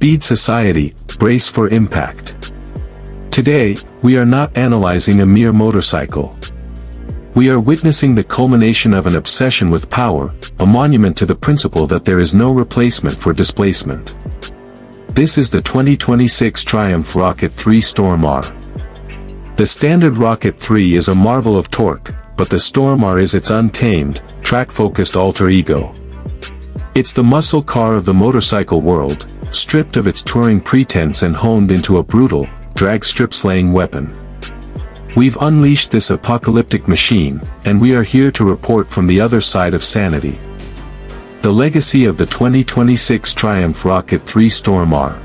Speed society, brace for impact. Today, we are not analyzing a mere motorcycle. We are witnessing the culmination of an obsession with power, a monument to the principle that there is no replacement for displacement. This is the 2026 Triumph Rocket 3 Storm R. The standard Rocket 3 is a marvel of torque, but the Storm R is its untamed, track-focused alter ego. It's the muscle car of the motorcycle world, stripped of its touring pretense and honed into a brutal, drag strip-slaying weapon. We've unleashed this apocalyptic machine, and we are here to report from the other side of sanity. The legacy of the 2026 Triumph Rocket 3 Storm R.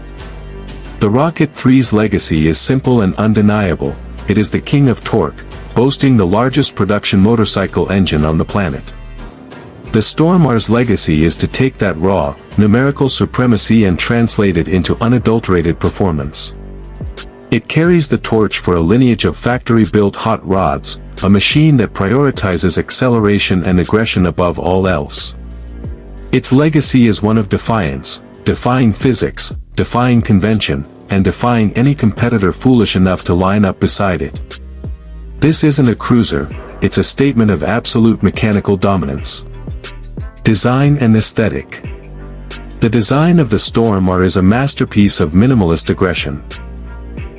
The Rocket 3's legacy is simple and undeniable. It is the king of torque, boasting the largest production motorcycle engine on the planet. The Storm R's legacy is to take that raw, numerical supremacy and translate it into unadulterated performance. It carries the torch for a lineage of factory-built hot rods, a machine that prioritizes acceleration and aggression above all else. Its legacy is one of defiance, defying physics, defying convention, and defying any competitor foolish enough to line up beside it. This isn't a cruiser, it's a statement of absolute mechanical dominance. Design and aesthetic. The design of the Storm R is a masterpiece of minimalist aggression.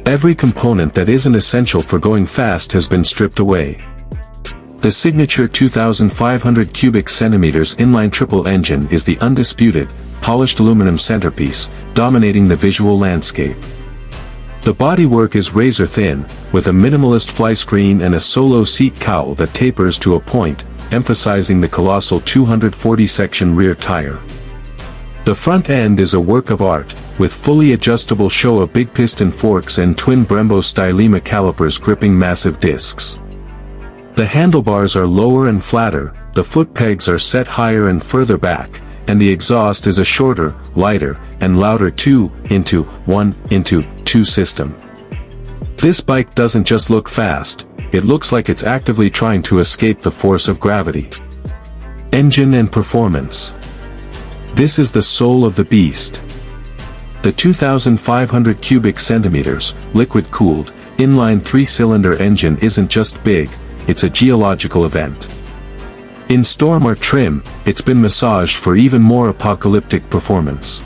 Every component that isn't essential for going fast has been stripped away. The signature 2,500 cubic centimeters inline triple engine is the undisputed, polished aluminum centerpiece, dominating the visual landscape. The bodywork is razor thin, with a minimalist flyscreen and a solo seat cowl that tapers to a point, emphasizing the colossal 240-section rear tire. The front end is a work of art, with fully adjustable show of big piston forks and twin Brembo Stylema calipers gripping massive discs. The handlebars are lower and flatter, the foot pegs are set higher and further back, and the exhaust is a shorter, lighter, and louder 2-in-1-in-2 system. This bike doesn't just look fast, it looks like it's actively trying to escape the force of gravity. Engine and performance. This is the soul of the beast. The 2,500 cubic centimeters, liquid-cooled, inline 3-cylinder engine isn't just big, it's a geological event. In Storm R trim, it's been massaged for even more apocalyptic performance.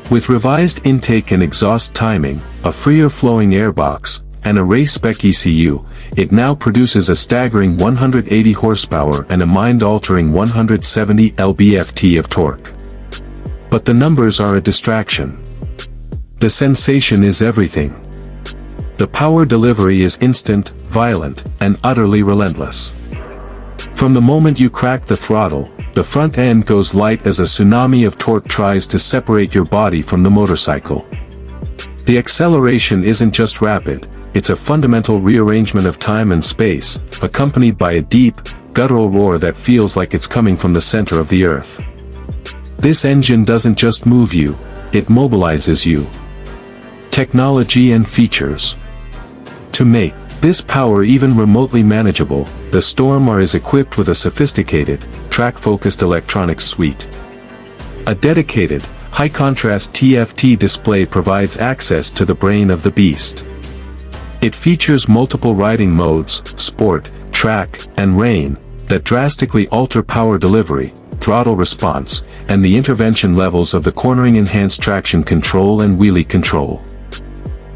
With revised intake and exhaust timing, a freer-flowing airbox, and a race-spec ECU, it now produces a staggering 180 horsepower and a mind-altering 170 lb-ft of torque. But the numbers are a distraction. The sensation is everything. The power delivery is instant, violent, and utterly relentless. From the moment you crack the throttle, the front end goes light as a tsunami of torque tries to separate your body from the motorcycle. The acceleration isn't just rapid, it's a fundamental rearrangement of time and space, accompanied by a deep, guttural roar that feels like it's coming from the center of the earth. This engine doesn't just move you, it mobilizes you. Technology and features. To make this power even remotely manageable, the Storm R is equipped with a sophisticated, track-focused electronics suite. A dedicated, high-contrast TFT display provides access to the brain of the beast. It features multiple riding modes, sport, track, and rain, that drastically alter power delivery, throttle response, and the intervention levels of the cornering enhanced traction control and wheelie control.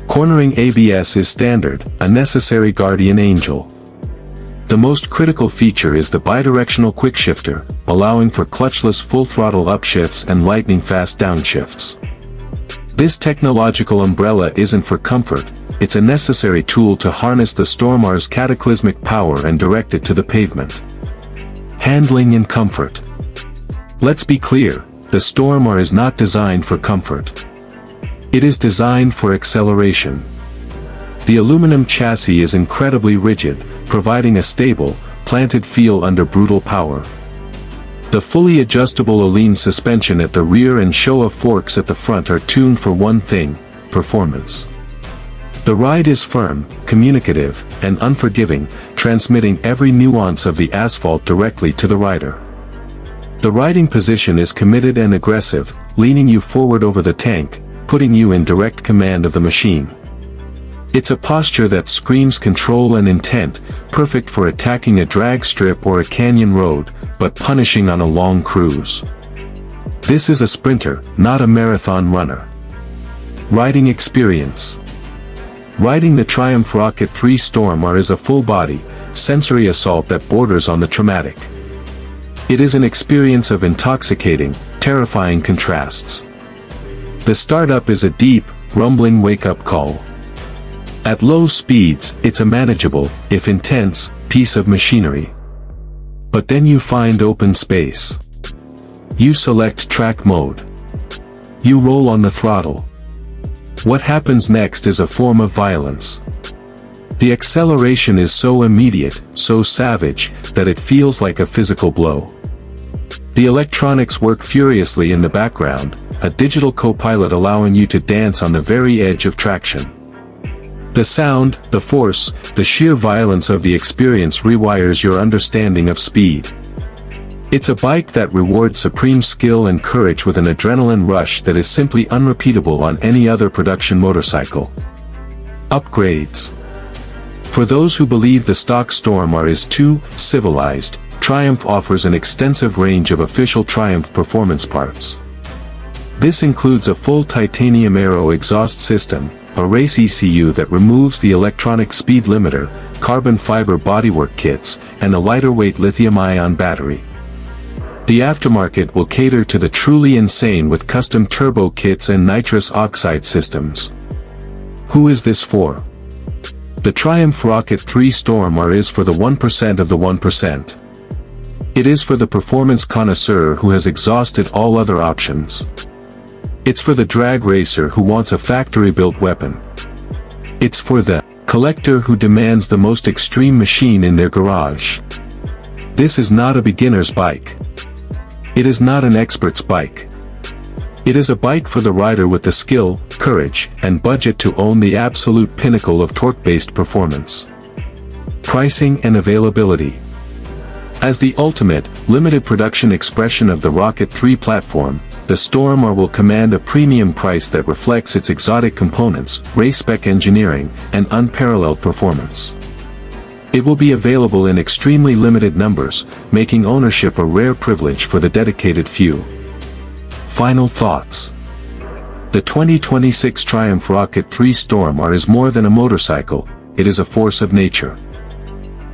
Cornering ABS is standard, a necessary guardian angel. The most critical feature is the bidirectional quickshifter, allowing for clutchless full-throttle upshifts and lightning-fast downshifts. This technological umbrella isn't for comfort, it's a necessary tool to harness the Storm R's cataclysmic power and direct it to the pavement. Handling and comfort. Let's be clear, the Storm R is not designed for comfort. It is designed for acceleration. The aluminum chassis is incredibly rigid, providing a stable, planted feel under brutal power. The fully adjustable Alene suspension at the rear and show of forks at the front are tuned for one thing: performance. The ride is firm, communicative, and unforgiving, transmitting every nuance of the asphalt directly to the rider. The riding position is committed and aggressive, leaning you forward over the tank, putting you in direct command of the machine. It's a posture that screams control and intent, perfect for attacking a drag strip or a canyon road, but punishing on a long cruise. This is a sprinter, not a marathon runner. Riding experience. Riding the Triumph Rocket 3 Storm R is a full-body, sensory assault that borders on the traumatic. It is an experience of intoxicating, terrifying contrasts. The startup is a deep, rumbling wake-up call. At low speeds, it's a manageable, if intense, piece of machinery. But then you find open space. You select track mode. You roll on the throttle. What happens next is a form of violence. The acceleration is so immediate, so savage, that it feels like a physical blow. The electronics work furiously in the background, a digital co-pilot allowing you to dance on the very edge of traction. The sound, the force, the sheer violence of the experience rewires your understanding of speed. It's a bike that rewards supreme skill and courage with an adrenaline rush that is simply unrepeatable on any other production motorcycle. Upgrades. For those who believe the stock Storm R is too civilized, Triumph offers an extensive range of official Triumph performance parts. This includes a full titanium aero exhaust system, a race ECU that removes the electronic speed limiter, carbon fiber bodywork kits, and a lighter-weight lithium-ion battery. The aftermarket will cater to the truly insane with custom turbo kits and nitrous oxide systems. Who is this for? The Triumph Rocket 3 Storm R is for the 1% of the 1%. It is for the performance connoisseur who has exhausted all other options. It's for the drag racer who wants a factory-built weapon. It's for the collector who demands the most extreme machine in their garage. This is not a beginner's bike. It is not an expert's bike. It is a bike for the rider with the skill, courage, and budget to own the absolute pinnacle of torque-based performance. Pricing and availability. As the ultimate, limited production expression of the Rocket 3 platform, the Storm R will command a premium price that reflects its exotic components, race-spec engineering, and unparalleled performance. It will be available in extremely limited numbers, making ownership a rare privilege for the dedicated few. Final thoughts. The 2026 Triumph Rocket 3 Storm R is more than a motorcycle, it is a force of nature.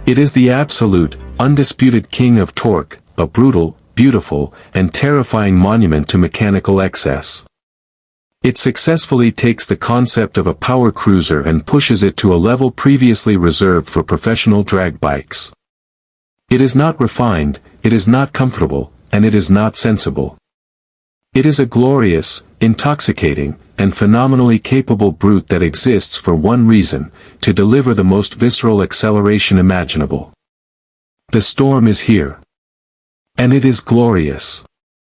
It is the absolute, undisputed king of torque, a brutal, beautiful, and terrifying monument to mechanical excess. It successfully takes the concept of a power cruiser and pushes it to a level previously reserved for professional drag bikes. It is not refined, it is not comfortable, and it is not sensible. It is a glorious, intoxicating, and phenomenally capable brute that exists for one reason, to deliver the most visceral acceleration imaginable. The Storm is here. And it is glorious.